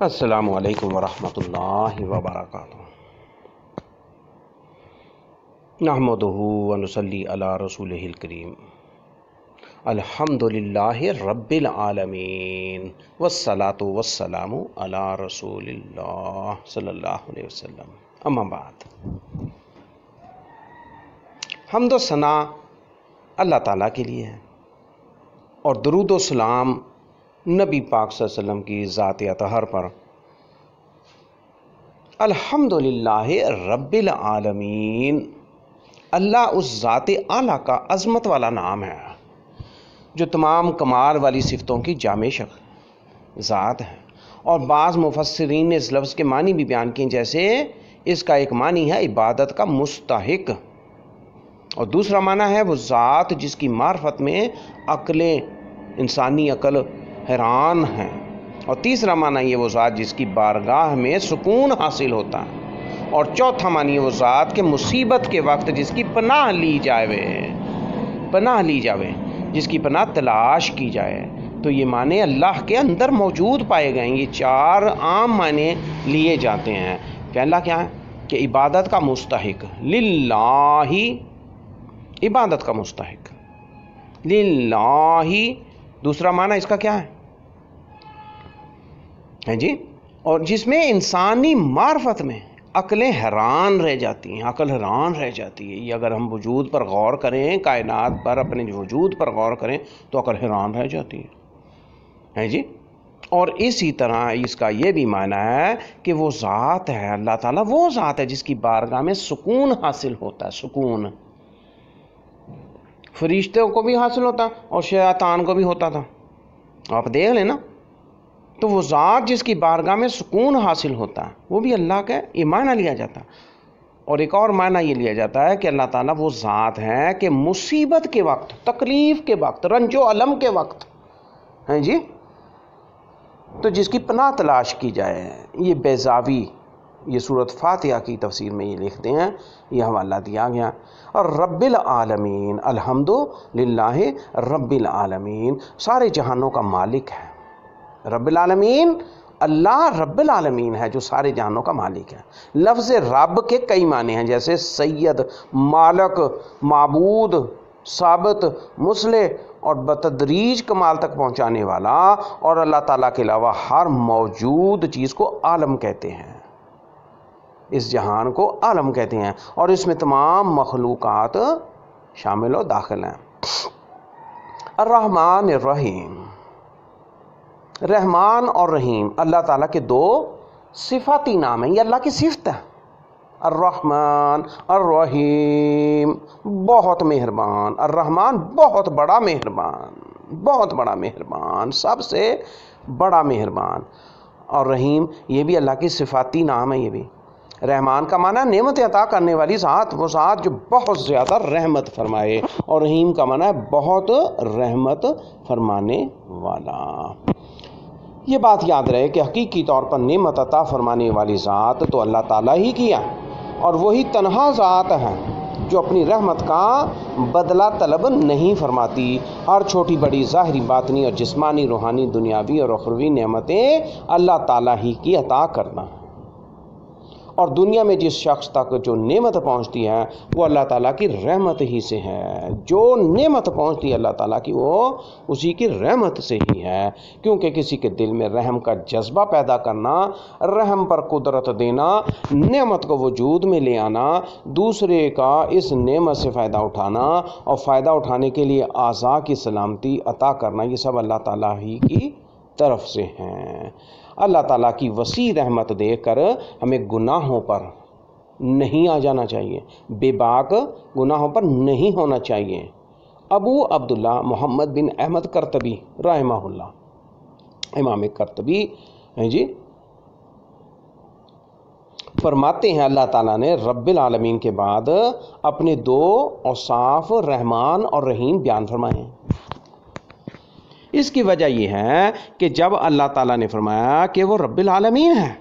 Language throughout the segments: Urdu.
السلام علیکم ورحمۃ اللہ وبرکاتہ۔ نحمدہ ونصلی علی رسولہ الکریم۔ الحمدللہ رب العالمین والصلاة والسلام علی رسول اللہ صلی اللہ علیہ وسلم۔ اما بعد، حمد و ثنا اللہ تعالیٰ کے لیے ہے اور درود و سلام نبی پاک صلی اللہ علیہ وسلم کی ذات اطہر پر۔ الحمدللہ رب العالمین، اللہ اس ذات اعلیٰ کا عظمت والا نام ہے جو تمام کمال والی صفتوں کی جامع ذات ہے، اور بعض مفسرین نے اس لفظ کے معنی بھی بیان کیے، جیسے اس کا ایک معنی ہے عبادت کا مستحق، اور دوسرا معنی ہے وہ ذات جس کی معرفت میں انسانی عقل حیران ہے، اور تیسرا معنی یہ وہ ذات جس کی بارگاہ میں سکون حاصل ہوتا ہے، اور چوتھا معنی وہ ذات کے مصیبت کے وقت جس کی پناہ لی جاوے، جس کی پناہ تلاش کی جائے۔ تو یہ معنی اللہ کے اندر موجود پائے گئے ہیں۔ یہ چار عام معنی لیے جاتے ہیں۔ پہلا کیا ہے کہ عبادت کا مستحق، للہ، عبادت کا مستحق للہ۔ دوسرا معنی اس کا کیا ہے جی؟ اور جس میں انسانی معرفت میں عقلیں حیران رہ جاتی ہیں، عقل حیران رہ جاتی ہے۔ یہ اگر ہم وجود پر غور کریں، کائنات پر، اپنے وجود پر غور کریں تو عقل حیران رہ جاتی ہے جی۔ اور اسی طرح اس کا یہ بھی معنی ہے کہ وہ ذات ہے، اللہ تعالیٰ وہ ذات ہے جس کی بارگاہ میں سکون حاصل ہوتا ہے۔ سکون فرشتوں کو بھی حاصل ہوتا اور شیطان کو بھی ہوتا تھا، آپ دیکھ لیں نا۔ تو وہ ذات جس کی بارگاہ میں سکون حاصل ہوتا ہے، وہ بھی اللہ کا یہ معنی لیا جاتا ہے۔ اور ایک اور معنی یہ لیا جاتا ہے کہ اللہ تعالیٰ وہ ذات ہے کہ مصیبت کے وقت، تکلیف کے وقت، رنج و الم کے وقت ہیں جی، تو جس کی پناہ تلاش کی جائے۔ یہ بیضاوی یہ سورۃ فاتحہ کی تفسیر میں یہ لکھتے ہیں، یہ حوالہ دیا گیا۔ اور رب العالمین، الحمد للہ رب العالمین، سارے جہانوں کا مالک ہے۔ رب العالمین، اللہ رب العالمین ہے جو سارے جہانوں کا مالک ہے۔ لفظ رب کے کئی معنی ہیں، جیسے سید، مالک، معبود، ثابت، مصلح، اور بتدریج کمال تک پہنچانے والا، اور اللہ تعالیٰ کے علاوہ ہر موجود چیز کو عالم کہتے ہیں۔ اس جہان کو عالم کہتے ہیں، اور اس میں تمام مخلوقات شامل و داخل ہیں۔ الرحمن الرحیم، رحمان اور رحیم اللہ تعالیٰ کے دو صفاتی نام ہیں، یہ اللہ کی صفت ہے۔ الرحمن الرحیم، بہت مہربان۔ الرحمن بہت بڑا مہربان، سب سے بڑا مہربان۔ اور رحیم یہ بھی اللہ کی صفاتی نام ہے۔ یہ بھی رحمان کا معنی نعمت عطا کرنے والی ذات، وہ ذات جو بہت زیادہ رحمت فرمائے، اور رحیم کا معنی ہے بہت رحمت فرمانے والا۔ یہ بات یاد رہے کہ حقیقی طور پر نعمت عطا فرمانے والی ذات تو اللہ تعالیٰ ہی کی ہے، اور وہی تنہا ذات ہے جو اپنی رحمت کا بدلہ طلب نہیں فرماتی۔ ہر چھوٹی بڑی ظاہری، باطنی اور جسمانی، روحانی، دنیاوی اور اخروی نعمتیں اللہ تعالیٰ ہی کی عطا کرنا ہے، اور دنیا میں جس شخص تک جو نعمت پہنچتی ہے وہ اللہ تعالیٰ کی رحمت ہی سے ہے۔ جو نعمت پہنچتی ہے اللہ تعالیٰ کی، وہ اسی کی رحمت سے ہی ہے، کیونکہ کسی کے دل میں رحم کا جذبہ پیدا کرنا، رحم پر قدرت دینا، نعمت کو وجود میں لے آنا، دوسرے کا اس نعمت سے فائدہ اٹھانا، اور فائدہ اٹھانے کے لیے اعضاء کی سلامتی عطا کرنا، یہ سب اللہ تعالیٰ ہی کی طرف سے ہیں۔ اللہ تعالیٰ کی وسیع رحمت دیکھ کر ہمیں گناہوں پر نہیں آ جانا چاہیے، بے باک گناہوں پر نہیں ہونا چاہیے۔ ابو عبداللہ محمد بن احمد قرطبی رحمہ اللہ، امام قرطبی ہیں جی، فرماتے ہیں اللہ تعالیٰ نے رب العالمین کے بعد اپنے دو اوصاف رحمان اور رحیم بیان فرمائے ہیں۔ اس کی وجہ یہ ہے کہ جب اللہ تعالیٰ نے فرمایا کہ وہ رب العالمین ہے،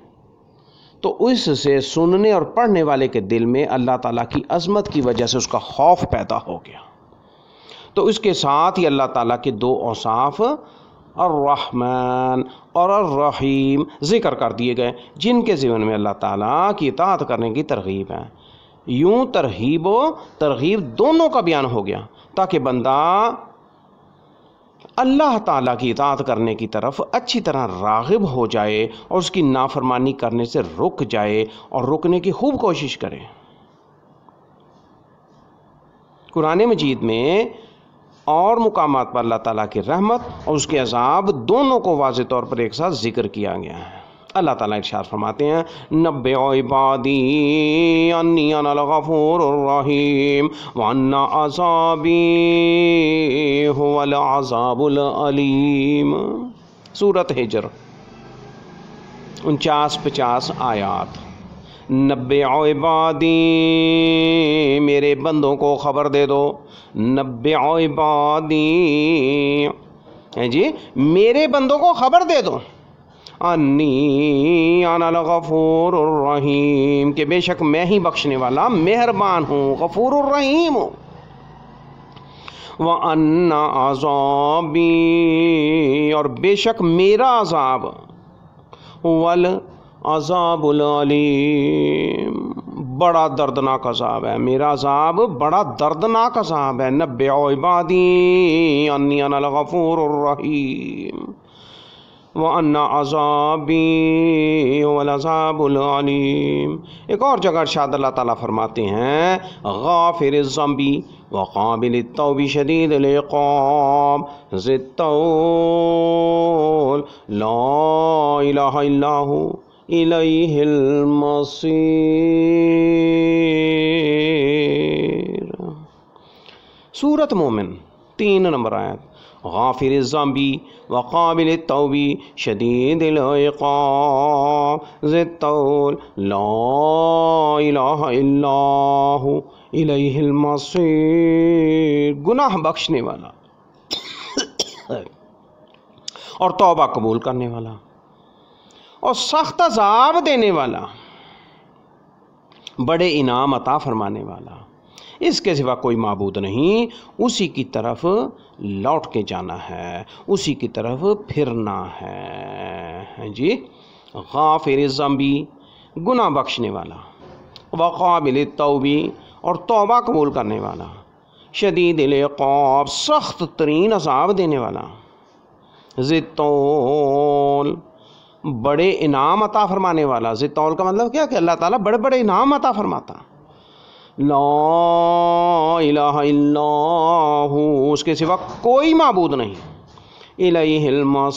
تو اس سے سننے اور پڑھنے والے کے دل میں اللہ تعالیٰ کی عظمت کی وجہ سے اس کا خوف پیدا ہو گیا۔ تو اس کے ساتھ ہی اللہ تعالیٰ کے دو اوصاف الرحمن اور الرحیم ذکر کر دیے گئے، جن کے ذمن میں اللہ تعالیٰ کی اطاعت کرنے کی ترغیب ہے۔ یوں ترغیب و ترغیب دونوں کا بیان ہو گیا تاکہ بندہ اللہ تعالیٰ کی اطاعت کرنے کی طرف اچھی طرح راغب ہو جائے اور اس کی نافرمانی کرنے سے رک جائے اور رکنے کی خوب کوشش کرے۔ قرآن مجید میں اور مقامات پر اللہ تعالیٰ کی رحمت اور اس کے عذاب دونوں کو واضح طور پر ایک ساتھ ذکر کیا گیا ہے۔ اللہ تعالیٰ ارشاد فرماتے ہیں نبئ عبادی انی انا الغفور الرحیم وان عذابی هو العذاب العلیم۔ سورۃ ہجر 49-50 آیات۔ نبئ عبادی، میرے بندوں کو خبر دے دو، نبئ عبادی جی میرے بندوں کو خبر دے دو، انی انا الغفور الرحیم کہ بے شک میں ہی بخشنے والا مہربان ہوں، غفور الرحیم ہوں، وَأَنَّ عَذَابِي اور بے شک میرا عذاب، وَالْعَذَابُ الْعَلِيمُ بڑا دردناک عذاب ہے، میرا عذاب بڑا دردناک عذاب ہے۔ نبئ عبادی انی انا الغفور الرحیم وَأَنَّ عَذَابِي هُوَ الْعَذَابُ الْعَلِيمُ۔ ایک اور جگہ ارشاد اللہ تعالیٰ فرماتے ہیں غافر الذنب وقابل التوب شدید العقاب ذی الطول لا الہ الا هو الیہ المصیر۔ سورۃ مومن 3 نمبر آیت۔ غافر الذنب وقابل التوب شدید العقاب ذی الطول لا الہ الا هو الیہ المصیر، گناہ بخشنے والا اور توبہ قبول کرنے والا اور سخت عذاب دینے والا، بڑے انعام عطا فرمانے والا، اس کے سوا کوئی معبود نہیں، اسی کی طرف لوٹ کے جانا ہے، اسی کی طرف پھرنا ہے جی۔ غافر الذنب گناہ بخشنے والا، وقابل التوب اور توبہ قبول کرنے والا، شدید العقاب سخت ترین عذاب دینے والا، ذی الطول بڑے انعام عطا فرمانے والا۔ ذی الطول کا مطلب کیا کہ اللہ تعالیٰ بڑے بڑے انعام عطا فرماتا۔ لا الہ الا ہو اس کے سوا کوئی معبود نہیں، الیہ المصیر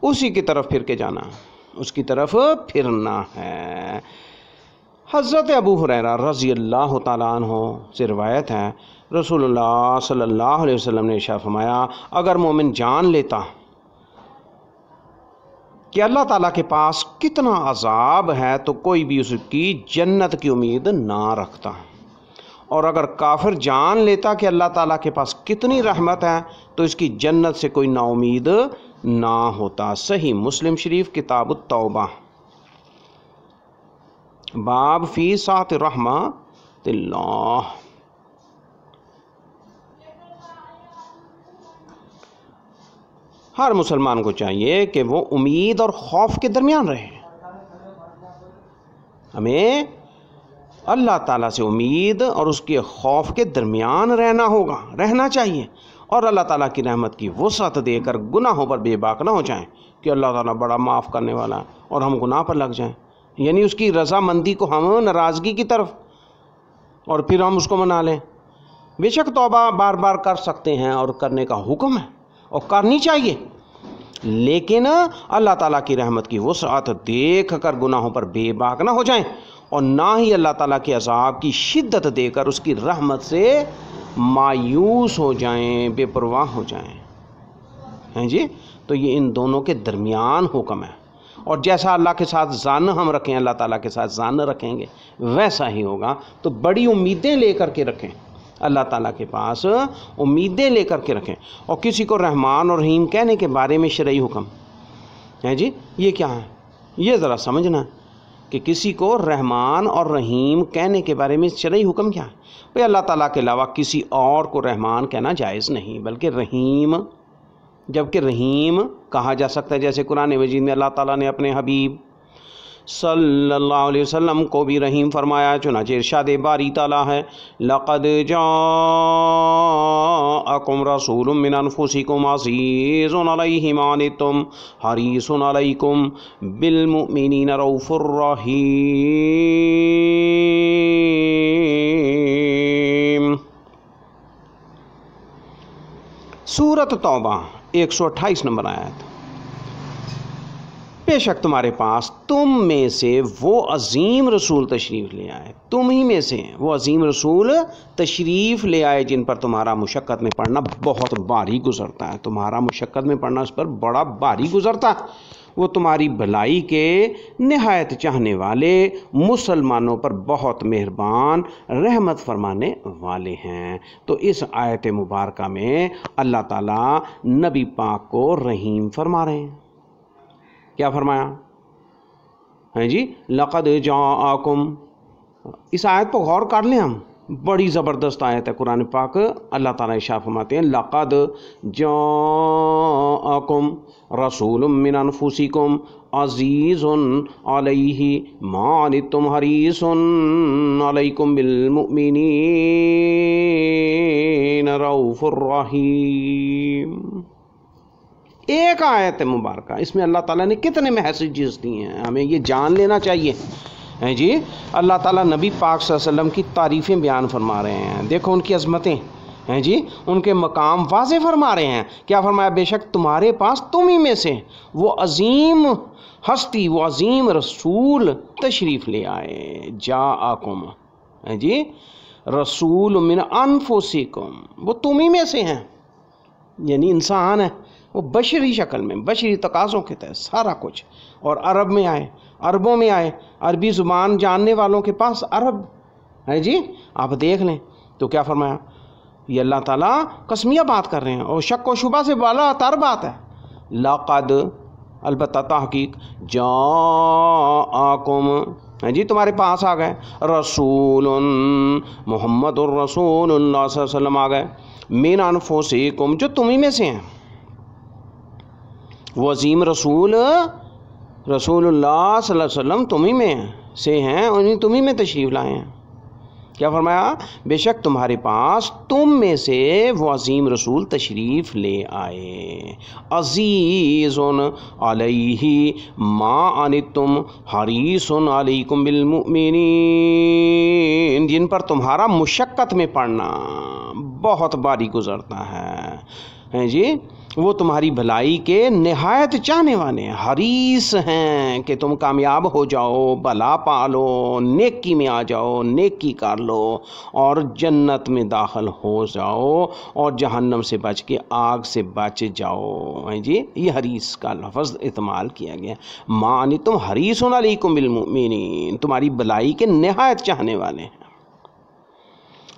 اسی کی طرف پھر کے جانا، اس کی طرف پھرنا ہے۔ حضرت ابو ہریرہ رضی اللہ تعالیٰ عنہ سے روایت ہے رسول اللہ صلی اللہ علیہ وسلم نے ارشاد فرمایا اگر مومن جان لیتا کہ اللہ تعالیٰ کے پاس کتنا عذاب ہے تو کوئی بھی اس کی جنت کی امید نہ رکھتا، اور اگر کافر جان لیتا کہ اللہ تعالیٰ کے پاس کتنی رحمت ہے تو اس کی جنت سے کوئی نا امید نہ ہوتا۔ صحیح مسلم شریف کتاب التوبہ باب فی سعۃ رحمۃ اللہ۔ ہر مسلمان کو چاہیے کہ وہ امید اور خوف کے درمیان رہے۔ ہمیں اللہ تعالیٰ سے امید اور اس کے خوف کے درمیان رہنا چاہیے، اور اللہ تعالیٰ کی رحمت کی وسعت دے کر گناہوں پر بے باک نہ ہو جائیں کہ اللہ تعالیٰ بڑا معاف کرنے والا ہے اور ہم گناہ پر لگ جائیں، یعنی اس کی رضامندی کو ہم ناراضگی کی طرف اور پھر ہم اس کو منا لیں۔ بے شک توبہ بار بار کر سکتے ہیں اور کرنے کا حکم ہے اور کرنی چاہیے، لیکن اللہ تعالیٰ کی رحمت کی وسعت دیکھ کر گناہوں پر بے باک نہ ہو جائیں اور نہ ہی اللہ تعالیٰ کے عذاب کی شدت دے کر اس کی رحمت سے مایوس ہو جائیں، بے پرواہ ہو جائیں ہیں جی۔ تو یہ ان دونوں کے درمیان حکم ہے، اور جیسا اللہ کے ساتھ ظن ہم رکھیں، اللہ تعالیٰ کے ساتھ ظن رکھیں گے ویسا ہی ہوگا۔ تو بڑی امیدیں لے کر کے رکھیں، اللہ تعالیٰ کے پاس امیدیں لے کر کے رکھیں۔ اور کسی کو رحمان اور رحیم کہنے کے بارے میں شرعی حکم ہے جی، یہ کیا ہے یہ ذرا سمجھنا ہے کہ کسی کو رحمان اور رحیم کہنے کے بارے میں شرعی حکم کیا ہے؟ بھئی اللہ تعالیٰ کے علاوہ کسی اور کو رحمان کہنا جائز نہیں، بلکہ رحیم، جبکہ رحیم کہا جا سکتا ہے، جیسے قرآن مجید میں اللہ تعالیٰ نے اپنے حبیب صلی اللہ علیہ وسلم کو بھی رحیم فرمایا، چنانچہ ارشاد باری تعالیٰ ہے لَقَدْ جَاءَكُمْ رَسُولٌ مِّنْ أَنفُسِكُمْ عَزِيزٌ عَلَيْهِ مَا عَنِتُّمْ حَرِيصٌ عَلَيْكُمْ بِالْمُؤْمِنِينَ رَءُوفٌ رَحِيمٌ۔ سورۃ توبہ 128 نمبر آیت۔ بے شک تمہارے پاس تم میں سے وہ عظیم رسول تشریف لے آئے، تم ہی میں سے وہ عظیم رسول تشریف لے آئے جن پر تمہارا مشقت میں پڑنا بہت بھاری گزرتا ہے، تمہارا مشقت میں پڑنا اس پر بڑا بھاری گزرتا ہے، وہ تمہاری بھلائی کے نہایت چاہنے والے، مسلمانوں پر بہت مہربان، رحمت فرمانے والے ہیں۔ تو اس آیت مبارکہ میں اللہ تعالیٰ نبی پاک کو رحیم فرما رہے ہیں۔ کیا فرمایا ہے جی؟ لقد جاءکم، اس آیت پر غور کر لیں ہم، بڑی زبردست آیت ہے قرآن پاک۔ اللہ تعالیٰ ارشاد فرماتے ہیں لقد جاءکم رسول من انفسکم عزیز علیہ ما عنتم حریص علیکم بالمؤمنین رؤوف رحیم۔ ایک آیت مبارکہ، اس میں اللہ تعالیٰ نے کتنے میسیجز دیے ہیں، ہمیں یہ جان لینا چاہیے ہیں جی۔ اللہ تعالیٰ نبی پاک صلی اللہ علیہ وسلم کی تعریفیں بیان فرما رہے ہیں، دیکھو ان کی عظمتیں ہیں جی، ان کے مقام واضح فرما رہے ہیں۔ کیا فرمایا؟ بے شک تمہارے پاس تم ہی میں سے وہ عظیم ہستی، وہ عظیم رسول تشریف لے آئے، جاءکم ہیں جی، رسول من انفسکم، وہ تم ہی میں سے ہیں، یعنی انسان ہے، وہ بشری شکل میں، بشری تقاضوں کے تحت سارا کچھ، اور عرب میں آئے، عربوں میں آئے، عربی زبان جاننے والوں کے پاس عرب ہے جی۔ آپ دیکھ لیں تو کیا فرمایا؟ یہ اللہ تعالیٰ قسمیہ بات کر رہے ہیں اور شک و شبہ سے بالا تر بات ہے۔ لقد، البتہ تحقیق، جاءکم ہے جی، تمہارے پاس آ گئے، رسول محمد الرسول اللہ صلی اللہ علیہ وسلم آ گئے، من انفسکم، جو تمہیں میں سے ہیں، وہ عظیم رسول رسول اللہ صلی اللہ علیہ وسلم تمہیں میں سے ہیں، انہیں تمہیں میں تشریف لائے ہیں۔ کیا فرمایا؟ بے شک تمہارے پاس تم میں سے وہ عظیم رسول تشریف لے آئے، عزیز علیہ ما عنتم حریص علیکم بالمؤمنین، جن پر تمہارا مشقت میں پڑنا بہت بھاری گزرتا ہے جی، وہ تمہاری بھلائی کے نہایت چاہنے والے ہیں، حریص ہیں کہ تم کامیاب ہو جاؤ، بھلا پالو، نیکی میں آ جاؤ، نیکی کر لو اور جنت میں داخل ہو جاؤ اور جہنم سے بچ کے آگ سے بچ جاؤ ہیں جی۔ یہ حریص کا لفظ استعمال کیا گیا، معنی تم حریص علیکم بالمؤمنین، تمہاری بھلائی کے نہایت چاہنے والے ہیں،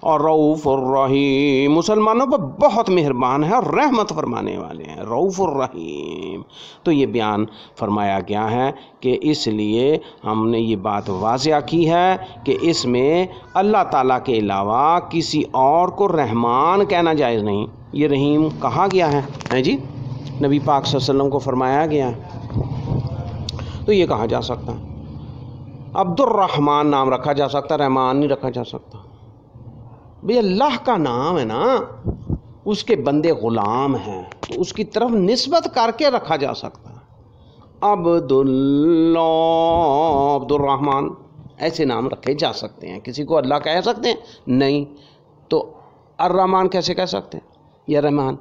اور رؤوف الرحیم، مسلمانوں پر بہت مہربان ہے اور رحمت فرمانے والے ہیں، رؤوف الرحیم۔ تو یہ بیان فرمایا گیا ہے کہ اس لیے ہم نے یہ بات واضح کی ہے کہ اس میں اللہ تعالیٰ کے علاوہ کسی اور کو رحمان کہنا جائز نہیں، یہ رحیم کہا گیا ہے جی، نبی پاک صلی اللہ علیہ وسلم کو فرمایا گیا ہے، تو یہ کہا جا سکتا ہے۔ عبد الرحمن نام رکھا جا سکتا، رحمان نہیں رکھا جا سکتا۔ بھئی اللہ کا نام ہے نا، اس کے بندے غلام ہیں تو اس کی طرف نسبت کر کے رکھا جا سکتا ہے۔ عبداللہ، عبد الرحمن، ایسے نام رکھے جا سکتے ہیں۔ کسی کو اللہ کہہ سکتے ہیں؟ نہیں۔ تو الرحمن کیسے کہہ سکتے ہیں یا رحمان؟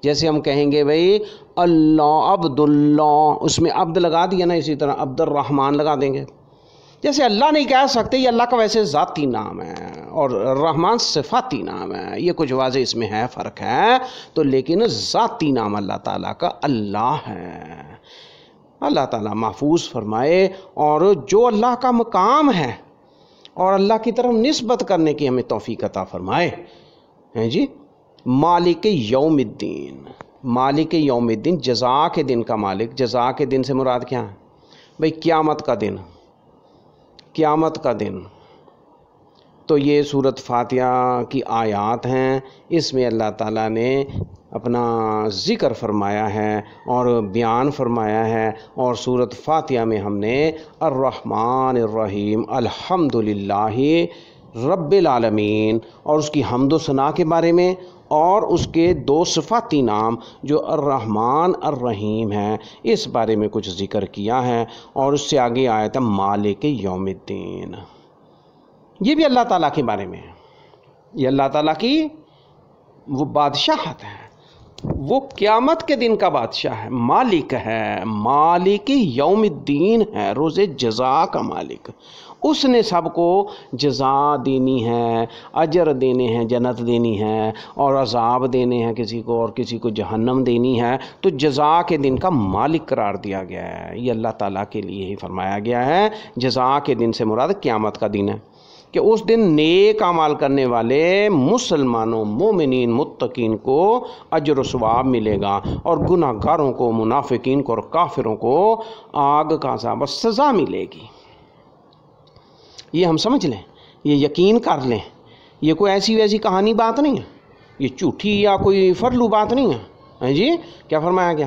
جیسے ہم کہیں گے بھئی اللہ عبداللہ، اس میں عبد لگا دیا نا، اسی طرح عبد الرحمن لگا دیں گے۔ جیسے اللہ نہیں کہہ سکتے، یہ اللہ کا ویسے ذاتی نام ہے اور رحمان صفاتی نام ہے، یہ کچھ واضح اس میں ہے، فرق ہے تو، لیکن ذاتی نام اللہ تعالیٰ کا اللہ ہے۔ اللہ تعالیٰ محفوظ فرمائے، اور جو اللہ کا مقام ہے اور اللہ کی طرف نسبت کرنے کی ہمیں توفیق عطا فرمائے ہیں جی۔ مالک یوم الدین، مالک یوم الدین، جزا کے دن کا مالک، جزا کے دن سے مراد کیا ہے بھئی؟ قیامت کا دن قیامت کا دن، تو یہ سورۃ فاتحہ کی آیات ہیں، اس میں اللہ تعالیٰ نے اپنا ذکر فرمایا ہے اور بیان فرمایا ہے، اور سورۃ فاتحہ میں ہم نے الرحمن الرحیم الحمدللہ رب العالمین اور اس کی حمد و ثنا کے بارے میں، اور اس کے 2 صفاتی نام جو الرحمن الرحیم ہیں اس بارے میں کچھ ذکر کیا ہے، اور اس سے آگے آیا تھا مالک یوم الدین، یہ بھی اللہ تعالیٰ کے بارے میں ہے، یہ اللہ تعالیٰ کی وہ بادشاہت ہے، وہ قیامت کے دن کا بادشاہ ہے، مالک ہے، مالک یوم الدین ہے، روز جزا کا مالک، اس نے سب کو جزا دینی ہے، اجر دینے ہیں، جنت دینی ہے، اور عذاب دینے ہیں کسی کو، اور کسی کو جہنم دینی ہے، تو جزا کے دن کا مالک قرار دیا گیا ہے، یہ اللہ تعالیٰ کے لیے ہی فرمایا گیا ہے۔ جزا کے دن سے مراد قیامت کا دن ہے کہ اس دن نیک اعمال کرنے والے مسلمانوں، مومنین، متقین کو اجر و ثواب ملے گا، اور گناہ گاروں کو، منافقین کو اور کافروں کو آگ کا عذاب و سزا ملے گی۔ یہ ہم سمجھ لیں، یہ یقین کر لیں، یہ کوئی ایسی ویسی کہانی بات نہیں ہے، یہ جھوٹی یا کوئی فرلو بات نہیں ہے۔ جی کیا فرمایا گیا؟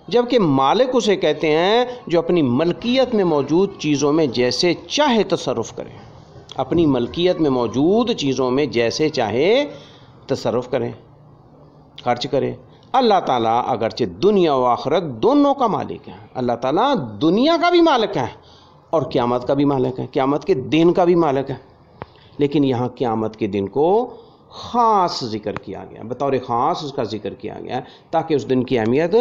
جبکہ مالک اسے کہتے ہیں جو اپنی ملکیت میں موجود چیزوں میں جیسے چاہے تصرف کرے، اپنی ملکیت میں موجود چیزوں میں جیسے چاہے تصرف کرے، خرچ کرے۔ اللہ تعالیٰ اگرچہ دنیا و آخرت دونوں کا مالک ہے، اللہ تعالیٰ دنیا کا بھی مالک ہے اور قیامت کا بھی مالک ہے، قیامت کے دن کا بھی مالک ہے، لیکن یہاں قیامت کے دن کو خاص ذکر کیا گیا، بطور خاص اس کا ذکر کیا گیا تاکہ اس دن کی اہمیت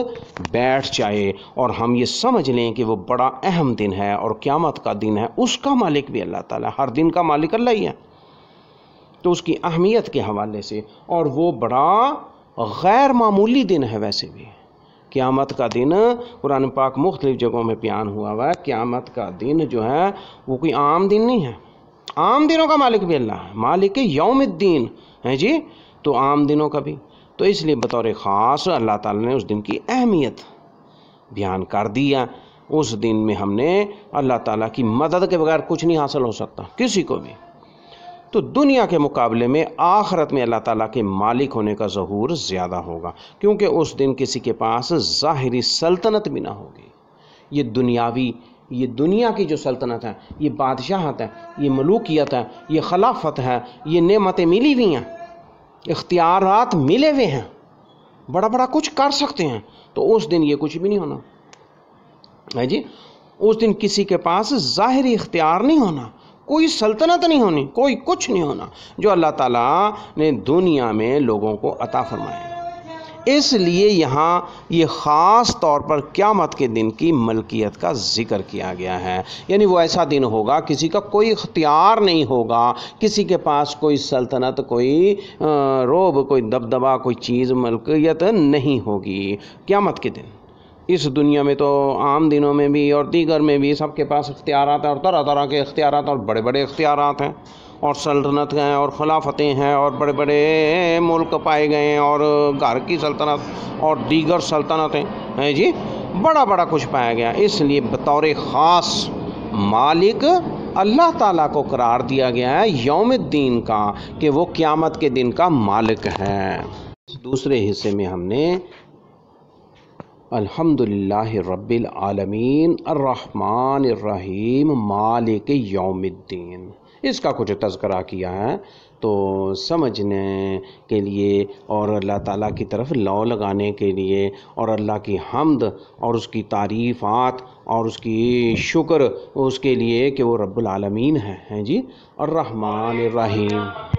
بیٹھ جائے اور ہم یہ سمجھ لیں کہ وہ بڑا اہم دن ہے، اور قیامت کا دن ہے، اس کا مالک بھی اللہ تعالیٰ، ہر دن کا مالک اللہ ہی ہے، تو اس کی اہمیت کے حوالے سے، اور وہ بڑا غیر معمولی دن ہے۔ ویسے بھی قیامت کا دن قرآن پاک مختلف جگہوں میں بیان ہوا ہے، قیامت کا دن جو ہے وہ کوئی عام دن نہیں ہے، عام دنوں کا مالک بھی اللہ ہے، مالک یوم الدین ہے جی، تو عام دنوں کا بھی، تو اس لیے بطور خاص اللہ تعالیٰ نے اس دن کی اہمیت بیان کر دیا۔ اس دن میں ہم نے اللہ تعالیٰ کی مدد کے بغیر کچھ نہیں حاصل ہو سکتا کسی کو بھی، تو دنیا کے مقابلے میں آخرت میں اللہ تعالیٰ کے مالک ہونے کا ظہور زیادہ ہوگا، کیونکہ اس دن کسی کے پاس ظاہری سلطنت بھی نہ ہوگی۔ یہ دنیا کی جو سلطنت ہے، یہ بادشاہت ہے، یہ ملوکیت ہے، یہ خلافت ہے، یہ نعمتیں ملی ہوئی ہیں، اختیارات ملے ہوئے ہیں، بڑا بڑا کچھ کر سکتے ہیں، تو اس دن یہ کچھ بھی نہیں ہونا ہے جی۔ اس دن کسی کے پاس ظاہری اختیار نہیں ہونا، کوئی سلطنت نہیں ہونی، کوئی کچھ نہیں ہونا جو اللہ تعالیٰ نے دنیا میں لوگوں کو عطا فرمایا ہے۔ اس لیے یہاں یہ خاص طور پر قیامت کے دن کی ملکیت کا ذکر کیا گیا ہے، یعنی وہ ایسا دن ہوگا کسی کا کوئی اختیار نہیں ہوگا، کسی کے پاس کوئی سلطنت، کوئی روب، کوئی دبدبہ، کوئی چیز، ملکیت نہیں ہوگی قیامت کے دن۔ اس دنیا میں تو عام دنوں میں بھی اور دیگر میں بھی سب کے پاس اختیارات ہیں، اور طرح طرح کے اختیارات، اور بڑے بڑے اختیارات ہیں، اور سلطنت ہیں، اور خلافتیں ہیں، اور بڑے بڑے ملک پائے گئے ہیں، اور گھر کی سلطنت اور دیگر سلطنتیں ہیں جی، بڑا بڑا کچھ پایا گیا۔ اس لیے بطور خاص مالک اللہ تعالیٰ کو قرار دیا گیا ہے یوم الدین کا، کہ وہ قیامت کے دن کا مالک ہے۔ دوسرے حصے میں ہم نے الحمدللہ رب العالمین الرحمن الرحیم مالک یوم الدین، اس کا کچھ تذکرہ کیا ہے، تو سمجھنے کے لیے اور اللہ تعالیٰ کی طرف لو لگانے کے لیے، اور اللہ کی حمد اور اس کی تعریفات اور اس کی شکر اس کے لیے کہ وہ رب العالمین ہے جی، الرحمن الرحیم۔